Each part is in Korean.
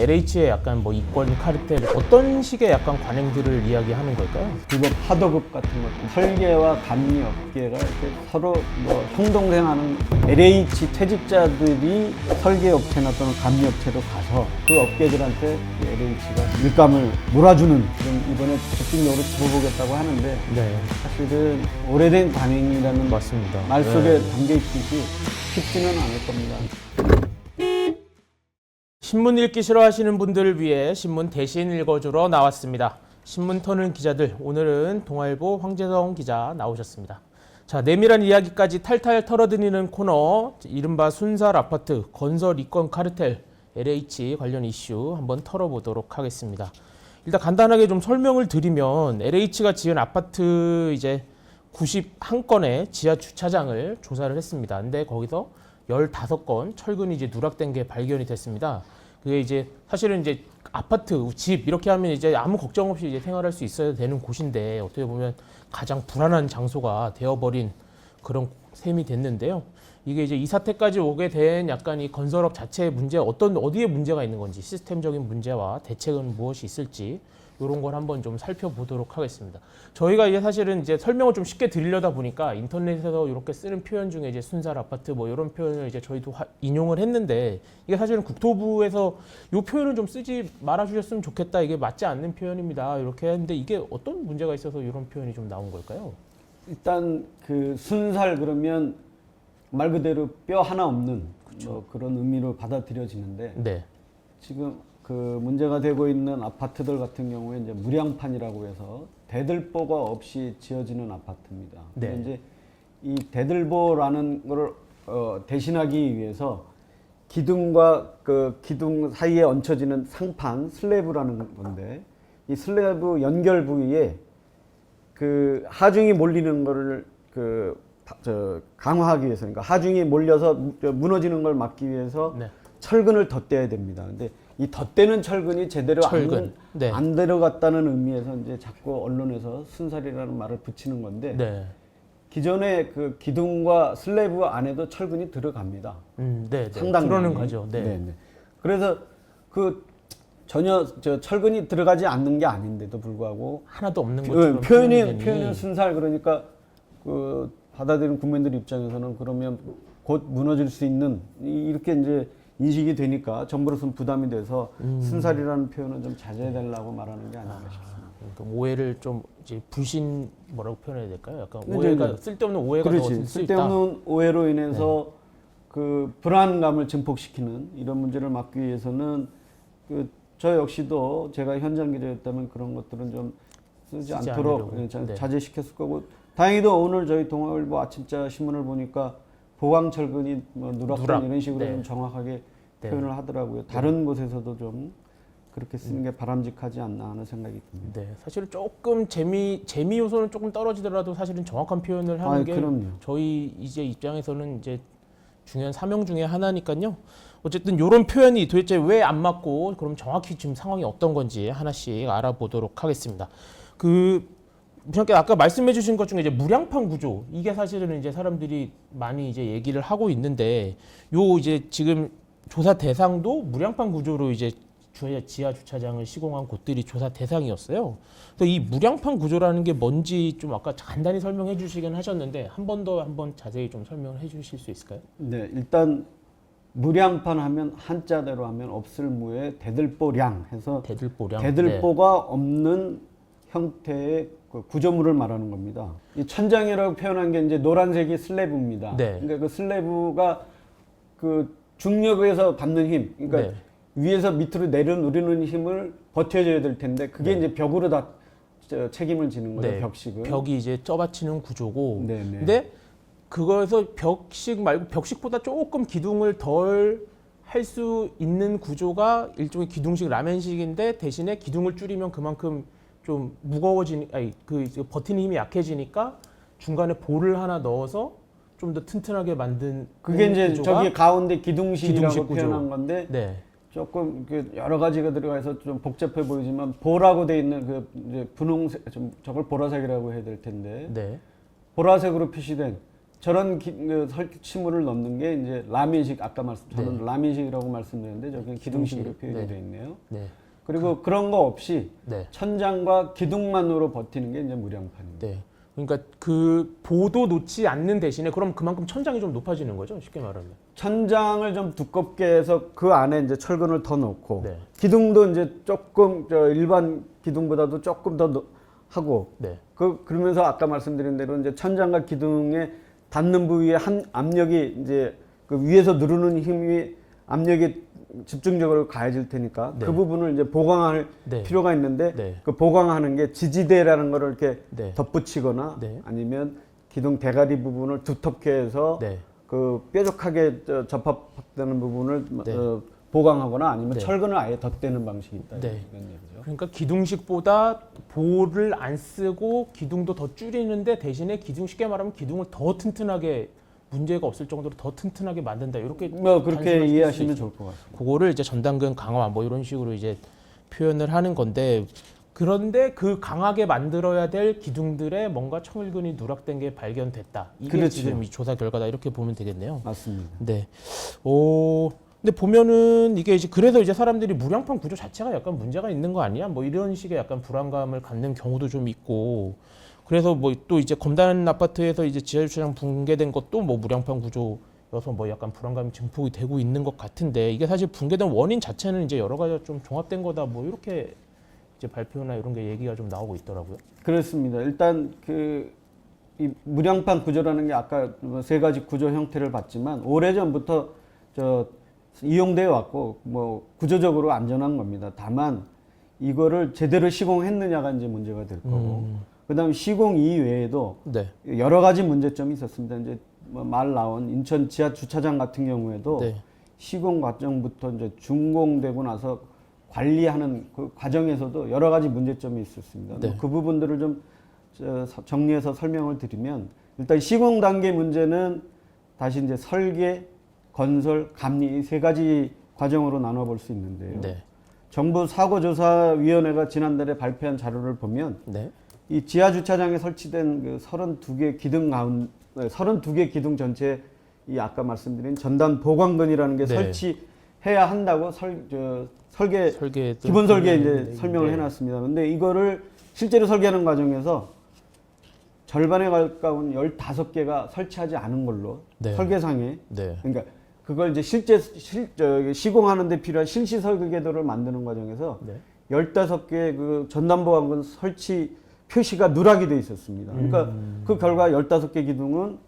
LH의 약간 뭐 이권 카르텔 어떤 식의 약간 관행들을 이야기하는 걸까요? 그리고 파도급 같은 것도 설계와 감리 업계가 이렇게 서로 뭐 형동생하는 LH 퇴직자들이 설계 업체나 또는 감리 업체로 가서 그 업계들한테 LH가 일감을 몰아주는 그런 이번에 집중적으로 들어보겠다고 하는데 네, 사실은 오래된 관행이라는 맞습니다. 말 속에 네. 담겨 있듯이 쉽지는 않을 겁니다. 신문 읽기 싫어하시는 분들을 위해 신문 대신 읽어주러 나왔습니다. 신문 터는 기자들, 오늘은 동아일보 황재성 기자 나오셨습니다. 자, 내밀한 이야기까지 탈탈 털어드리는 코너, 이른바 순살 아파트 건설 이권 카르텔 LH 관련 이슈 한번 털어보도록 하겠습니다. 일단 간단하게 좀 설명을 드리면 LH가 지은 아파트 이제 91건의 지하 주차장을 조사를 했습니다. 근데 거기서 15건 철근이 이제 누락된 게 발견이 됐습니다. 그게 이제 사실은 이제 아파트, 집 이렇게 하면 이제 아무 걱정 없이 이제 생활할 수 있어야 되는 곳인데 어떻게 보면 가장 불안한 장소가 되어버린 그런 셈이 됐는데요. 이게 이제 이 사태까지 오게 된 약간 이 건설업 자체의 문제, 어디에 문제가 있는 건지, 시스템적인 문제와 대책은 무엇이 있을지 이런 걸 한번 좀 살펴보도록 하겠습니다. 저희가 이제 사실은 이제 설명을 좀 쉽게 드리려다 보니까 인터넷에서 이렇게 쓰는 표현 중에 이제 순살 아파트 뭐 이런 표현을 이제 저희도 인용을 했는데 이게 사실은 국토부에서 이 표현을 좀 쓰지 말아주셨으면 좋겠다. 이게 맞지 않는 표현입니다. 이렇게 했는데 이게 어떤 문제가 있어서 이런 표현이 좀 나온 걸까요? 일단 그 순살 그러면 말 그대로 뼈 하나 없는 뭐 그런 의미로 받아들여지는데 네. 지금 그 문제가 되고 있는 아파트들 같은 경우에 이제 무량판이라고 해서 대들보가 없이 지어지는 아파트입니다. 네. 근데 이제 이 대들보라는 걸 대신하기 위해서 기둥과 그 기둥 사이에 얹혀지는 상판 슬래브라는 건데 이 슬래브 연결 부위에 그 하중이 몰리는 거를 강화하기 위해서, 그러니까 하중이 몰려서 무너지는 걸 막기 위해서 네. 철근을 덧대야 됩니다. 근데 이 덧대는 철근이 제대로 네. 안 들어갔다는 의미에서 이제 자꾸 언론에서 순살이라는 말을 붙이는 건데 네. 기존의 그 기둥과 슬래브 안에도 철근이 들어갑니다. 네. 상당히 그러는 거죠. 네. 네. 그래서 그 전혀 철근이 들어가지 않는 게 아닌데도 불구하고 하나도 없는 것처럼 표현은 순살, 그러니까 그 받아들이는 국민들 입장에서는 그러면 곧 무너질 수 있는 이렇게 이제 인식이 되니까 정부로서는 부담이 돼서 순살이라는 표현은 좀 자제해달라고 말하는 게 아닌가 싶습니다. 그러니까 오해를 좀 이제 불신 뭐라고 표현해야 될까요? 약간 네, 오해가 네. 쓸데없는 오해가 그렇지. 더 있을 수 있다. 쓸데없는 오해로 인해서 그 불안감을 증폭시키는 이런 문제를 막기 위해서는 저 역시도 제가 현장 기자였다면 그런 것들은 좀 쓰지 않도록 네. 자제시켰을 거고, 다행히도 오늘 저희 동아일보 아침자 신문을 보니까 보강철근이 뭐 누락된 이런 식으로 좀 정확하게 표현을 하더라고요. 다른 곳에서도 좀 그렇게 쓰는 게 바람직하지 않나 하는 생각이 듭니다. 네, 사실은 조금 재미 요소는 조금 떨어지더라도 사실은 정확한 표현을 하는 게 그럼요. 저희 이제 입장에서는 이제 중요한 사명 중에 하나니까요. 어쨌든 이런 표현이 도대체 왜 안 맞고 그럼 정확히 지금 상황이 어떤 건지 하나씩 알아보도록 하겠습니다. 무엇보다 아까 말씀해주신 것 중에 이제 무량판 구조, 이게 사실은 이제 사람들이 많이 이제 얘기를 하고 있는데 이제 지금 조사 대상도 무량판 구조로 이제 지하 주차장을 시공한 곳들이 조사 대상이었어요. 그래서 이 무량판 구조라는 게 뭔지 좀 아까 간단히 설명해 주시긴 하셨는데 한 번 더 한번 자세히 좀 설명을 해 주실 수 있을까요? 네, 일단 무량판 하면 한자대로 하면 없을 무에 대들보량 해서 대들보량. 대들보가 없는 형태의 그 구조물을 말하는 겁니다. 이 천장이라고 표현한 게 이제 노란색이 슬래브입니다. 네. 그러니까 그 슬래브가 그 중력에서 받는 힘, 그러니까 위에서 밑으로 내려누리는 힘을 버텨줘야 될 텐데 그게 이제 벽으로 다 책임을 지는 거죠. 벽식은. 벽이 이제 쪄받치는 구조고. 네. 근데 그거에서 벽식 말고 벽식보다 조금 기둥을 덜 할 수 있는 구조가 일종의 기둥식 라면식인데 대신에 기둥을 줄이면 그만큼 좀 버티는 힘이 약해지니까 중간에 볼을 하나 넣어서 좀 더 튼튼하게 만든 그게 이제 구조가 저기 가운데 기둥식이라고 기둥식 구조. 표현한 건데 네. 조금 여러 가지가 들어가서 좀 복잡해 보이지만 보라고 돼 있는 그 이제 분홍색, 좀 저걸 보라색이라고 해야 될 텐데 네. 보라색으로 표시된 저런 설치물을 넣는 게 이제 라민식 아까 저는 라민식이라고 말씀드렸는데 저기 기둥식으로 표현이 되어 있네요. 네. 그리고 그런 거 없이 네. 천장과 기둥만으로 버티는 게 이제 무량판입니다. 네. 그러니까 그 보도 놓지 않는 대신에 그럼 그만큼 천장이 좀 높아지는 거죠, 쉽게 말하면. 천장을 좀 두껍게 해서 그 안에 이제 철근을 더 넣고 네. 기둥도 이제 조금 일반 기둥보다도 조금 더 하고 네. 그러면서 아까 말씀드린 대로 이제 천장과 기둥에 닿는 부위에 한 압력이 이제 그 위에서 누르는 힘이 압력이 집중적으로 가해질 테니까 네. 그 부분을 이제 보강할 네. 필요가 있는데 네. 그 보강하는 게 지지대라는 거를 이렇게 네. 덧붙이거나 네. 아니면 기둥 대가리 부분을 두텁게 해서 네. 그 뾰족하게 접합되는 부분을 네. 보강하거나 아니면 네. 철근을 아예 덧대는 방식이 있다 네. 이런 얘기죠. 그러니까 기둥식보다 볼을 안 쓰고 기둥도 더 줄이는데 대신에 기둥 쉽게 말하면 기둥을 더 튼튼하게 문제가 없을 정도로 더 튼튼하게 만든다. 이렇게 뭐 그렇게 단순하게 이해하시면 좋을 것 같습니다. 그거를 이제 전단근 강화 뭐 이런 식으로 이제 표현을 하는 건데 그런데 그 강하게 만들어야 될 기둥들의 뭔가 청일근이 누락된 게 발견됐다. 이게 그렇죠. 지금 이 조사 결과다 이렇게 보면 되겠네요. 맞습니다. 네. 근데 보면은 이게 이제 그래서 이제 사람들이 무량판 구조 자체가 약간 문제가 있는 거 아니야? 뭐 이런 식의 약간 불안감을 갖는 경우도 좀 있고. 그래서 뭐 또 이제 검단 아파트에서 이제 지하주차장 붕괴된 것도 뭐 무량판 구조여서 뭐 약간 불안감이 증폭이 되고 있는 것 같은데 이게 사실 붕괴된 원인 자체는 이제 여러 가지가 좀 종합된 거다 뭐 이렇게 이제 발표나 이런 게 얘기가 좀 나오고 있더라고요. 그렇습니다. 일단 이 무량판 구조라는 게 아까 세 가지 구조 형태를 봤지만 오래전부터 이용되어 왔고 뭐 구조적으로 안전한 겁니다. 다만 이거를 제대로 시공했느냐가 이제 문제가 될 거고 그다음 시공 이외에도 네. 여러 가지 문제점이 있었습니다. 이제 말 나온 인천 지하 주차장 같은 경우에도 네. 시공 과정부터 이제 준공되고 나서 관리하는 그 과정에서도 여러 가지 문제점이 있었습니다. 네. 그 부분들을 좀 정리해서 설명을 드리면 일단 시공 단계 문제는 다시 이제 설계, 건설, 감리 이 세 가지 과정으로 나눠볼 수 있는데요. 네. 정부 사고조사위원회가 지난달에 발표한 자료를 보면 네. 이 지하 주차장에 설치된 그 32개 기둥 32개 기둥 전체 이 아까 말씀드린 전단 보강근이라는 게 네. 설치해야 한다고 설계 기본 설계 이제 설명을 해놨습니다. 근데 이거를 실제로 설계하는 과정에서 절반에 가까운 15개가 설치하지 않은 걸로 네. 설계상에 네. 그러니까 그걸 이제 시공하는데 필요한 실시 설계도를 만드는 과정에서 네. 15개 그 전단 보강근 설치 표시가 누락이 돼 있었습니다. 그러니까 그 결과 15개 기둥은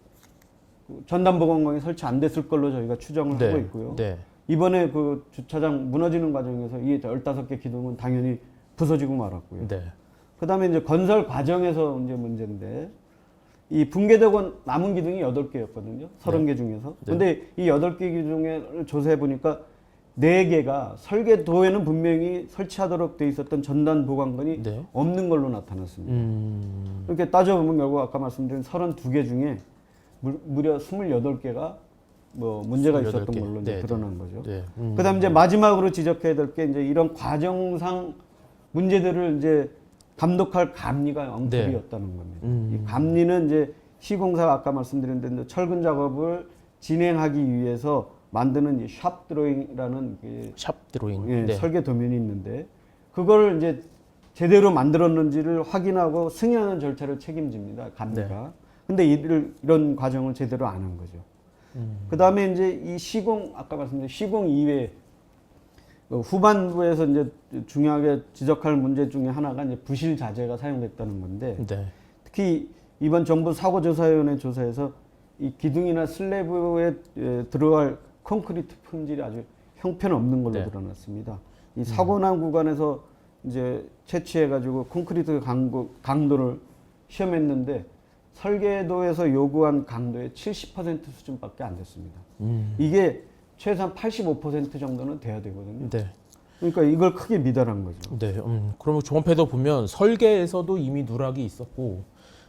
전단 보강근이 설치 안 됐을 걸로 저희가 추정을 네. 하고 있고요. 네. 이번에 그 주차장 무너지는 과정에서 이 15개 기둥은 당연히 부서지고 말았고요. 네. 그 다음에 이제 건설 과정에서 이제 문제인데, 이 붕괴되고 남은 기둥이 8개였거든요. 30개 중에서. 근데 이 8개 기둥을 조사해 보니까 4개가 설계도에는 분명히 설치하도록 돼 있었던 전단 보강근이 네. 없는 걸로 나타났습니다. 이렇게 따져보면 결국 아까 말씀드린 32개 중에 무려 28개가 뭐 문제가 28개. 있었던 걸로 이제 네, 드러난 거죠. 네. 그다음 이제 마지막으로 지적해야 될 게 이제 이런 과정상 문제들을 이제 감독할 감리가 엉터리였다는 겁니다. 이 감리는 이제 시공사가 아까 말씀드린 대로 철근 작업을 진행하기 위해서 만드는 이 샵 드로잉이라는 샵 드로잉. 예, 네. 설계 도면이 있는데 그걸 이제 제대로 만들었는지를 확인하고 승인하는 절차를 책임집니다. 감리가. 근데 이런 과정을 제대로 안 한 거죠. 그 다음에 이제 이 시공, 아까 말씀드린 시공 이외에 후반부에서 이제 중요하게 지적할 문제 중에 하나가 이제 부실 자재가 사용됐다는 건데 네. 특히 이번 정부 사고조사위원회 조사에서 이 기둥이나 슬래브에 들어갈 콘크리트 품질이 아주 형편없는 걸로 네. 드러났습니다. 이 사고 난 구간에서 이제 채취해가지고 콘크리트 강도를 시험했는데 설계도에서 요구한 강도의 70% 수준밖에 안 됐습니다. 이게 최소한 85% 정도는 돼야 되거든요. 네. 그러니까 이걸 크게 미달한 거죠. 네. 그러면 종합해서 보면 설계에서도 이미 누락이 있었고,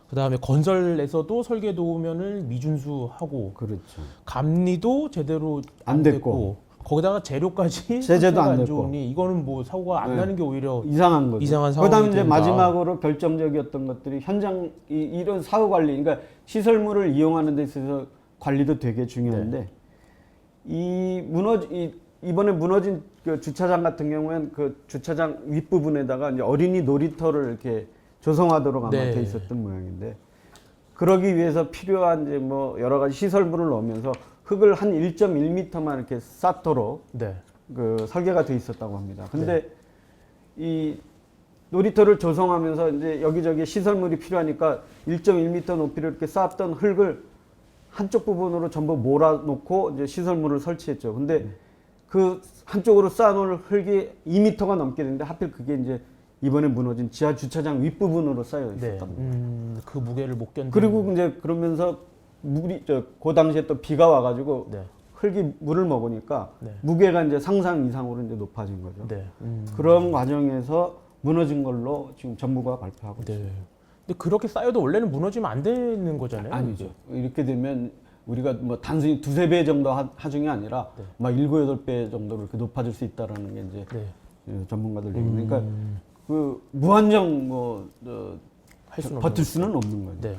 그 다음에 건설에서도 설계 도면을 미준수하고, 그렇죠. 감리도 제대로 안 안 됐고, 됐고. 거기다가 재료까지 제재도 안 안 됐고. 좋으니 이거는 뭐 사고가 안 네. 나는 게 오히려 이상한 거죠. 이상한 상황이 그다음에 이제 된다. 마지막으로 결정적이었던 것들이 현장 이런 사후 관리, 그러니까 시설물을 이용하는 데 있어서 관리도 되게 중요한데 이번에 무너진 그 주차장 같은 경우에는 그 주차장 윗부분에다가 이제 어린이 놀이터를 이렇게 조성하도록 아마 네. 돼 있었던 모양인데 그러기 위해서 필요한 이제 뭐 여러 가지 시설물을 넣으면서 흙을 한 1.1m만 이렇게 쌓도록 네. 그 설계가 돼 있었다고 합니다. 근데 이 놀이터를 조성하면서 이제 여기저기 시설물이 필요하니까 1.1m 높이로 이렇게 쌓았던 흙을 한쪽 부분으로 전부 몰아놓고 이제 시설물을 설치했죠. 근데 그 한쪽으로 쌓아놓은 흙이 2m가 넘게 되는데 하필 그게 이제 이번에 무너진 지하 주차장 윗부분으로 쌓여 네. 있었던 거예요. 그 무게를 못 견디는. 그리고 이제 그러면서 그 당시에 또 비가 와가지고 네. 흙이 물을 먹으니까 네. 무게가 이제 상상 이상으로 이제 높아진 거죠. 네. 그런 과정에서 무너진 걸로 지금 정부가 발표하고 네. 있습니다. 근데 그렇게 쌓여도 원래는 무너지면 안 되는 거잖아요. 아니죠. 이렇게 되면 우리가 뭐 단순히 두세 배 정도 하중이 아니라 네. 막 7~8배 정도로 이렇게 높아질 수 있다라는 게 이제 네. 전문가들 얘기입니다. 그러니까 그 무한정 할 수는 버틸 없는 수는 없는 거죠. 네.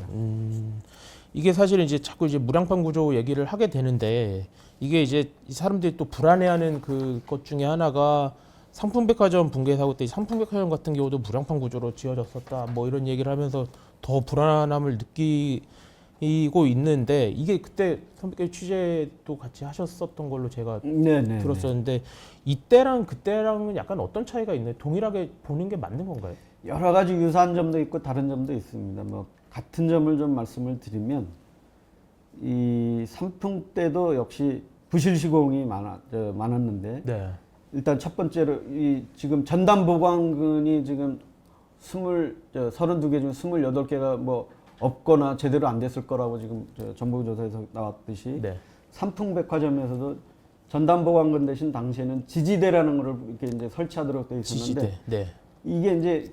이게 사실은 이제 자꾸 이제 무량판 구조 얘기를 하게 되는데 이게 이제 이 사람들이 또 불안해하는 것 중에 하나가 상품백화점 붕괴 사고 때 상품백화점 같은 경우도 무량판 구조로 지어졌었다 뭐 이런 얘기를 하면서 더 불안함을 느끼고 있는데 이게 그때 선배께 취재도 같이 하셨었던 걸로 제가 네네. 들었었는데 이때랑 그때랑은 약간 어떤 차이가 있나요? 동일하게 보는 게 맞는 건가요? 여러 가지 유사한 점도 있고 다른 점도 있습니다. 뭐 같은 점을 좀 말씀을 드리면 이 삼풍 때도 역시 부실 시공이 많았는데 네. 일단 첫 번째로 이 지금 전담 보강근이 지금 32개 중 28개가 뭐 없거나 제대로 안 됐을 거라고 지금 정부 조사에서 나왔듯이 네. 삼풍백화점에서도 전담 보강근 대신 당시에는 지지대라는 거를 이렇게 이제 설치하도록 돼 있었는데 지지대. 네. 이게 이제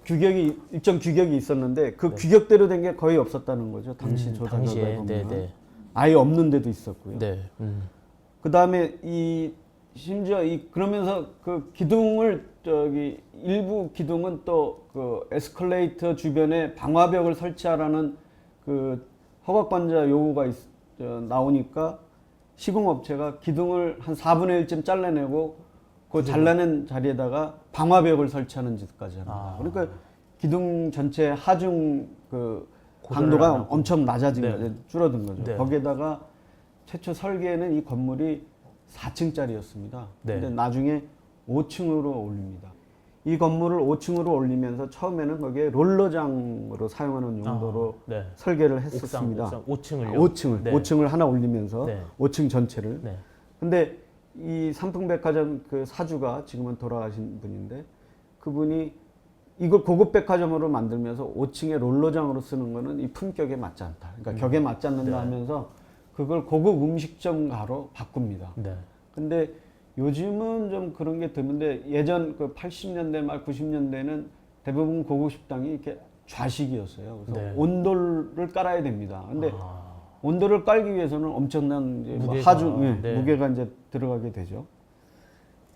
일정 규격이 있었는데 그 규격대로 된 게 거의 없었다는 거죠. 당시 조사 당시에. 결과에 보면 네, 네. 아예 없는 데도 있었고요. 네. 그 다음에 심지어 그러면서 그 기둥을 일부 기둥은 또 그 에스컬레이터 주변에 방화벽을 설치하라는 그 허가권자 요구가 나오니까 시공업체가 기둥을 한 4분의 1쯤 잘라내고 그 잘라낸 자리에다가 방화벽을 설치하는 짓까지 합니다. 그러니까 기둥 전체 하중 그 강도가 엄청 낮아진 네. 거죠. 줄어든 거죠. 네. 거기에다가 최초 설계에는 이 건물이 4층짜리였습니다. 네. 근데 나중에 5층으로 올립니다. 이 건물을 5층으로 올리면서 처음에는 거기에 롤러장으로 사용하는 용도로 네. 설계를 했었습니다. 옥상 5층을요? 5층을 네. 5층을 하나 올리면서 네. 5층 전체를. 네. 근데 이 삼풍백화점 그 사주가 지금은 돌아가신 분인데 그분이 이걸 고급 백화점으로 만들면서 5층에 롤러장으로 쓰는 거는 이 품격에 맞지 않다. 그러니까 격에 맞지 않는다 네. 하면서 그걸 고급 음식점가로 바꿉니다. 네. 근데 요즘은 좀 그런 게 드문데 예전 그 80년대 말 90년대는 대부분 고급 식당이 이렇게 좌식이었어요. 그래서 네. 온돌을 깔아야 됩니다. 근데 온돌을 깔기 위해서는 엄청난 이제 뭐 하중 네. 무게가 이제 들어가게 되죠.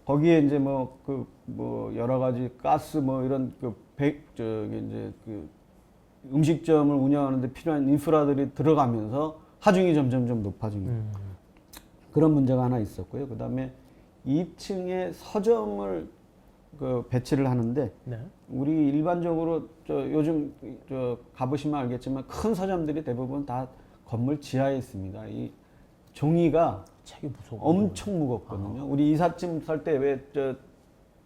거기에 이제 뭐 여러 가지 가스 뭐 이런 이제 그 음식점을 운영하는데 필요한 인프라들이 들어가면서 하중이 점점 높아진 거예요. 그런 문제가 하나 있었고요. 그다음에 2층에 서점을 배치를 하는데 네. 우리 일반적으로 요즘 가보시면 알겠지만 큰 서점들이 대부분 다 건물 지하에 있습니다. 이 종이가 책이 무서워. 엄청 무겁거든요. 우리 이삿짐 살 때 왜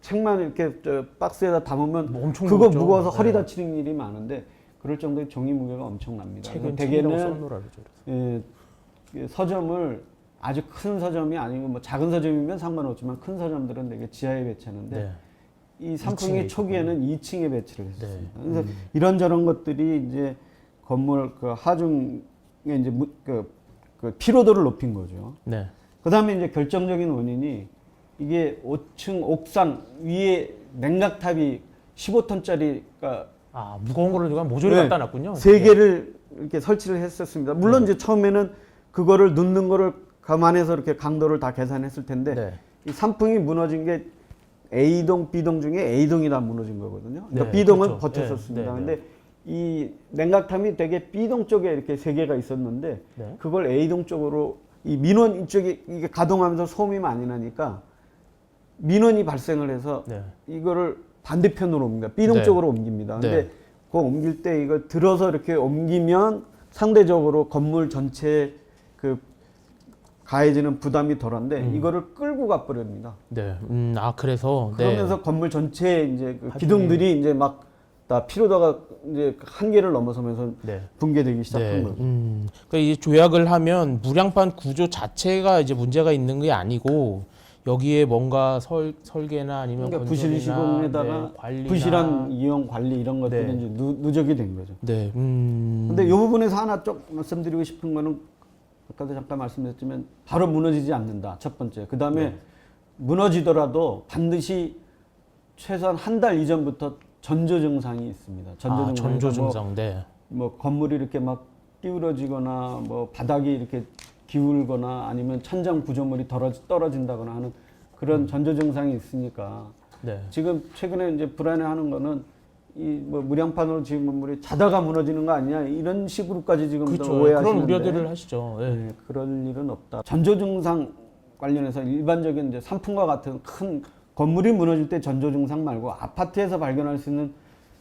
책만 이렇게 박스에다 담으면 뭐 엄청 그거 무겁죠. 무거워서 허리 네. 다치는 일이 많은데 그럴 정도의 종이 무게가 엄청납니다. 책은 대개는 책이라고 써놓으라 그러죠. 서점을 아주 큰 서점이 아니고 뭐 작은 서점이면 상관없지만 큰 서점들은 되게 지하에 배치하는데 네. 이 삼풍이 2층에 초기에는 2층에 배치를 했습니다. 네. 그래서 이런저런 것들이 이제 건물 그 하중에 이제 그 피로도를 높인 거죠. 네. 그 다음에 이제 결정적인 원인이 이게 5층 옥상 위에 냉각탑이 15톤짜리가 무거운 거를 누가 모조리 갖다 놨군요. 세 개를 이렇게 설치를 했었습니다. 물론 이제 처음에는 그거를 넣는 거를 감안해서 이렇게 강도를 다 계산했을 텐데 네. 이 산풍이 무너진 게 A동, B동 중에 A동이 다 무너진 거거든요. 그러니까 네, B동은 그렇죠. 버텼었습니다. 네, 네, 근데 이 냉각탑이 되게 B동 쪽에 이렇게 세 개가 있었는데 네. 그걸 A동 쪽으로 이 민원 이쪽에 이게 가동하면서 소음이 많이 나니까 민원이 발생을 해서 네. 이거를 반대편으로 옮깁니다. B동 네. 쪽으로 옮깁니다. 근데 네. 그 옮길 때 이걸 들어서 이렇게 옮기면 상대적으로 건물 전체에 그 가해지는 부담이 덜한데 이거를 끌고 가버립니다. 네. 아, 그래서. 그러면서 네. 건물 전체에 이제 그 하중이- 기둥들이 이제 막 다 피로도가 이제 한계를 넘어서면서 네. 붕괴되기 시작한 네. 거죠. 그러니까 이 조약을 하면 무량판 구조 자체가 이제 문제가 있는 게 아니고 여기에 뭔가 설계나 아니면 그러니까 건설이나 부실 시공에다가 네, 관리나 부실한 이용 관리 이런 것들이 네. 이제 누적이 된 거죠. 네. 근데 이 부분에서 하나 좀 말씀드리고 싶은 거는 아까도 잠깐 말씀드렸지만 바로 무너지지 않는다. 첫 번째. 그 다음에 네. 무너지더라도 반드시 최소한 한 달 이전부터 전조 증상이 있습니다. 아, 전조 뭐, 증상. 네. 뭐 건물이 이렇게 막 기울어지거나 뭐 바닥이 이렇게 기울거나 아니면 천장 구조물이 떨어진다거나 하는 그런 전조 증상이 있으니까 네. 지금 최근에 이제 불안해하는 거는 이 뭐 무량판으로 지은 건물이 자다가 무너지는 거 아니냐 이런 식으로까지 지금 그렇죠. 오해하시는데 그런 우려들을 하시죠. 네. 네, 그럴 일은 없다. 전조 증상 관련해서 일반적인 이제 산풍과 같은 큰 건물이 무너질 때 전조 증상 말고 아파트에서 발견할 수 있는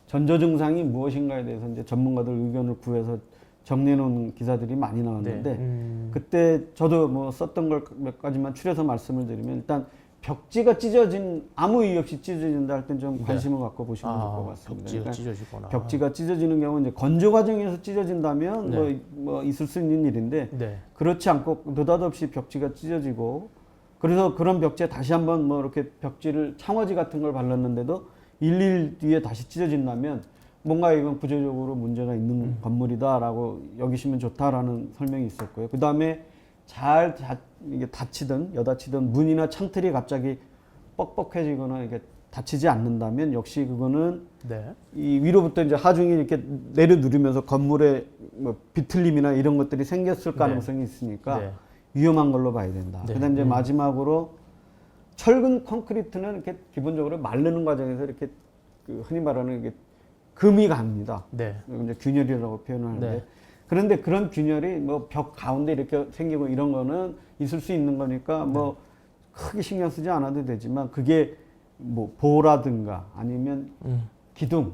전조 증상이 무엇인가에 대해서 이제 전문가들 의견을 구해서 정리해 놓은 기사들이 많이 나왔는데 네. 그때 저도 뭐 썼던 걸 몇 가지만 추려서 말씀을 드리면 일단 벽지가 찢어진 아무 이유 없이 찢어진다 할 땐 좀 관심을 갖고 보시면 좋을 것 같습니다. 벽지가 그러니까 찢어지거나. 벽지가 찢어지는 경우는 이제 건조 과정에서 찢어진다면 네. 뭐 있을 수 있는 일인데 네. 그렇지 않고 느닷없이 벽지가 찢어지고 그래서 그런 벽지에 다시 한번 뭐 이렇게 벽지를 창화지 같은 걸 발랐는데도 일일 뒤에 다시 찢어진다면 뭔가 이건 구조적으로 문제가 있는 건물이다라고 여기시면 좋다라는 설명이 있었고요. 그 다음에 이게 닫히든 여닫히든 문이나 창틀이 갑자기 뻑뻑해지거나 이게 닫히지 않는다면 역시 그거는 네. 이 위로부터 이제 하중이 이렇게 내려 누르면서 건물에 뭐 비틀림이나 이런 것들이 생겼을 가능성이 있으니까 네. 위험한 걸로 봐야 된다. 네. 그다음 이제 마지막으로 철근 콘크리트는 이렇게 기본적으로 마르는 과정에서 이렇게 그 흔히 말하는 이게 금이 갑니다. 네. 이제 균열이라고 표현하는데 네. 그런데 그런 균열이 뭐 벽 가운데 이렇게 생기고 이런 거는 있을 수 있는 거니까 뭐 크게 신경 쓰지 않아도 되지만 그게 뭐 보라든가 아니면 기둥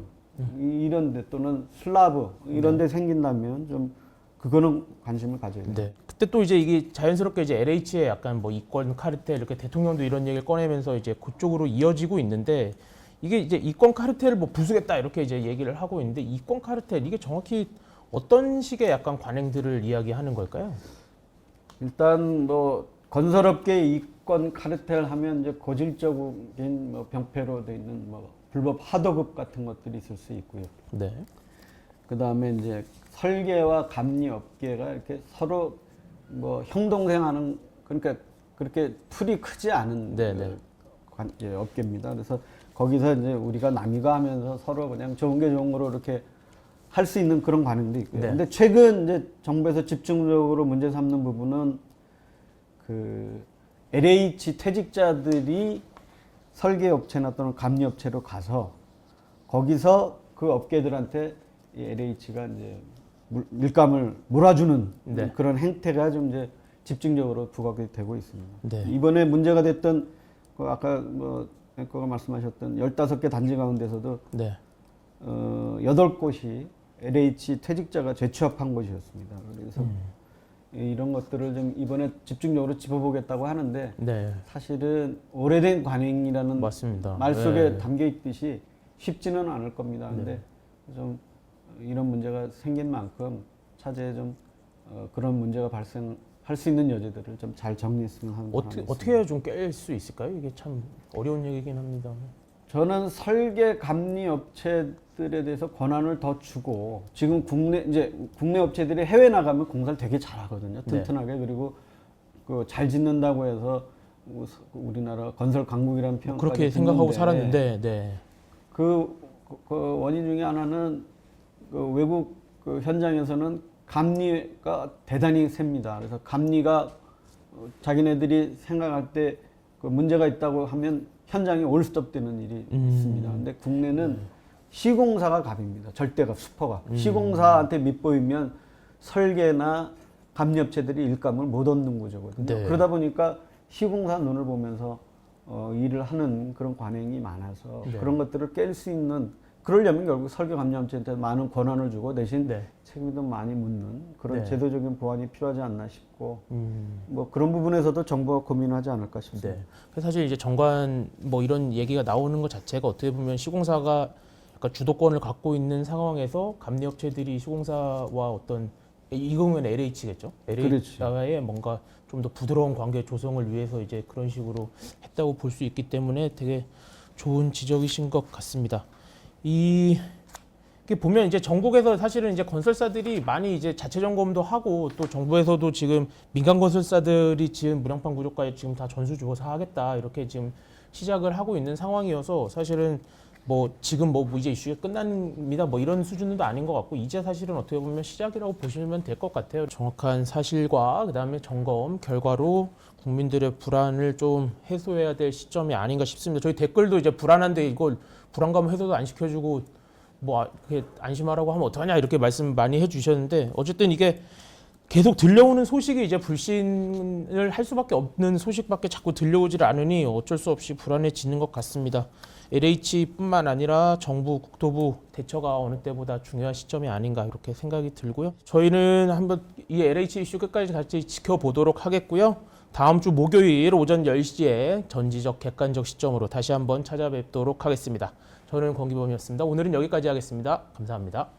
이런 데 또는 슬라브 이런 데 생긴다면 좀 그거는 관심을 가져야 돼요. 네. 그때 또 이제 이게 자연스럽게 이제 LH의 약간 뭐 이권 카르텔 이렇게 대통령도 이런 얘기를 꺼내면서 이제 그쪽으로 이어지고 있는데 이게 이제 이권 카르텔을 뭐 부수겠다 이렇게 이제 얘기를 하고 있는데 이권 카르텔 이게 정확히 어떤 식의 약간 관행들을 이야기하는 걸까요? 일단 뭐 건설업계 이권 카르텔 하면 이제 고질적인 뭐 병폐로 돼 있는 뭐 불법 하도급 같은 것들이 있을 수 있고요. 네. 그 다음에 이제 설계와 감리 업계가 이렇게 서로 뭐 형동생하는 그러니까 그렇게 풀이 크지 않은 네네. 업계입니다. 그래서 거기서 이제 우리가 남이가 하면서 서로 그냥 좋은 게 좋은 거로 이렇게 할 수 있는 그런 관행도 있고요. 네. 근데 최근 이제 정부에서 집중적으로 문제 삼는 부분은 그 LH 퇴직자들이 설계업체나 또는 감리업체로 가서 거기서 그 업계들한테 이 LH가 이제 밀감을 몰아주는 네. 그런 행태가 좀 이제 집중적으로 부각이 되고 있습니다. 네. 이번에 문제가 됐던 그 아까 뭐 앵커가 말씀하셨던 15개 단지 가운데서도 네. 8곳이 LH 퇴직자가 재취업한 곳이었습니다. 그래서 이런 것들을 좀 이번에 집중적으로 짚어보겠다고 하는데 네. 사실은 오래된 관행이라는 맞습니다. 말 속에 네. 담겨 있듯이 쉽지는 않을 겁니다. 근데 좀 이런 문제가 생긴 만큼 차제에 좀 그런 문제가 발생할 수 있는 여지들을 좀 잘 정리했으면 하는 어떻게 해야 좀 깰 수 있을까요? 이게 참 어려운 얘기긴 합니다. 저는 설계 감리 업체들에 대해서 권한을 더 주고 지금 국내 업체들이 해외 나가면 공사를 되게 잘하거든요. 튼튼하게. 그리고 그 잘 짓는다고 해서 우리나라 건설 강국이라는 평가가 그렇게 생각하고 살았는데 네. 그 원인 중에 하나는 그 외국 그 현장에서는 감리가 대단히 셉니다. 그래서 감리가 자기네들이 생각할 때 그 문제가 있다고 하면 현장에 올스톱되는 일이 있습니다. 근데 국내는 시공사가 갑입니다. 절대가 슈퍼가. 시공사한테 밑보이면 설계나 감리업체들이 일감을 못 얻는 구조거든요. 네. 그러다 보니까 시공사 눈을 보면서 일을 하는 그런 관행이 많아서 네. 그런 것들을 깰 수 있는, 그러려면 결국 설계 감리업체한테 많은 권한을 주고 대신 네. 책임도 많이 묻는 그런 네. 제도적인 보완이 필요하지 않나 싶고 뭐 그런 부분에서도 정부가 고민하지 않을까 싶습니다. 네. 그래서 사실 이제 정관 뭐 이런 얘기가 나오는 것 자체가 어떻게 보면 시공사가 약간 주도권을 갖고 있는 상황에서 감리업체들이 시공사와 어떤 이 경우에는 LH겠죠. LH와의 뭔가 좀 더 부드러운 관계 조성을 위해서 이제 그런 식으로 했다고 볼 수 있기 때문에 되게 좋은 지적이신 것 같습니다. 이게 보면 이제 전국에서 사실은 이제 건설사들이 많이 이제 자체 점검도 하고 또 정부에서도 지금 민간 건설사들이 지금 무량판 구조까지 지금 다 전수 주어서 하겠다 이렇게 지금 시작을 하고 있는 상황이어서 사실은 뭐 지금 뭐 이제 이슈가 끝납니다 뭐 이런 수준도 아닌 것 같고 이제 사실은 어떻게 보면 시작이라고 보시면 될 것 같아요. 정확한 사실과 그다음에 점검 결과로 국민들의 불안을 좀 해소해야 될 시점이 아닌가 싶습니다. 저희 댓글도 이제 불안한데 이걸 불안감 해소도 안 시켜주고 뭐 그게 안심하라고 하면 어떡하냐 이렇게 말씀 많이 해주셨는데 어쨌든 이게 계속 들려오는 소식이 이제 불신을 할 수밖에 없는 소식밖에 자꾸 들려오질 않으니 어쩔 수 없이 불안해지는 것 같습니다. LH뿐만 아니라 정부, 국토부 대처가 어느 때보다 중요한 시점이 아닌가 이렇게 생각이 들고요. 저희는 한번 이 LH 이슈 끝까지 같이 지켜보도록 하겠고요. 다음 주 목요일 오전 10시에 전지적 객관적 시점으로 다시 한번 찾아뵙도록 하겠습니다. 저는 권기범이었습니다. 오늘은 여기까지 하겠습니다. 감사합니다.